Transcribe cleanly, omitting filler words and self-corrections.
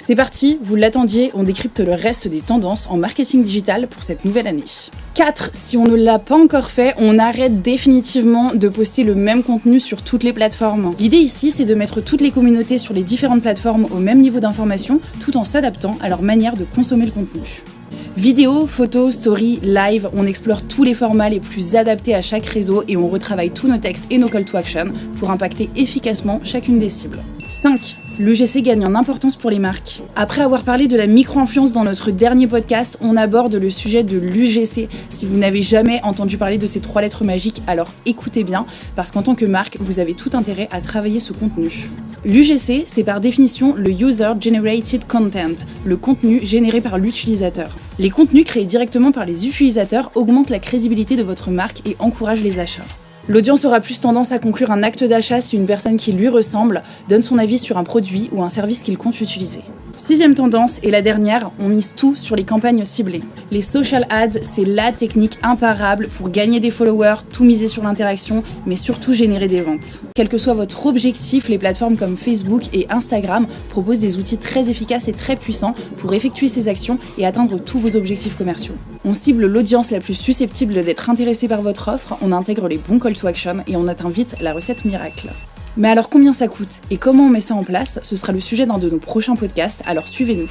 C'est parti, vous l'attendiez, on décrypte le reste des tendances en marketing digital pour cette nouvelle année. 4. Si on ne l'a pas encore fait, on arrête définitivement de poster le même contenu sur toutes les plateformes. L'idée ici, c'est de mettre toutes les communautés sur les différentes plateformes au même niveau d'information, tout en s'adaptant à leur manière de consommer le contenu. Vidéo, photos, story, live, on explore tous les formats les plus adaptés à chaque réseau et on retravaille tous nos textes et nos call to action pour impacter efficacement chacune des cibles. 5. L'UGC gagne en importance pour les marques. Après avoir parlé de la micro-influence dans notre dernier podcast, on aborde le sujet de l'UGC. Si vous n'avez jamais entendu parler de ces 3 lettres magiques, alors écoutez bien, parce qu'en tant que marque, vous avez tout intérêt à travailler ce contenu. L'UGC, c'est par définition le User Generated Content, le contenu généré par l'utilisateur. Les contenus créés directement par les utilisateurs augmentent la crédibilité de votre marque et encouragent les achats. L'audience aura plus tendance à conclure un acte d'achat si une personne qui lui ressemble donne son avis sur un produit ou un service qu'il compte utiliser. 6e tendance, et la dernière, on mise tout sur les campagnes ciblées. Les social ads, c'est la technique imparable pour gagner des followers, tout miser sur l'interaction, mais surtout générer des ventes. Quel que soit votre objectif, les plateformes comme Facebook et Instagram proposent des outils très efficaces et très puissants pour effectuer ces actions et atteindre tous vos objectifs commerciaux. On cible l'audience la plus susceptible d'être intéressée par votre offre, on intègre les bons call to action et on atteint vite la recette miracle. Mais alors combien ça coûte et comment on met ça en place? Ce sera le sujet d'un de nos prochains podcasts, alors suivez-nous.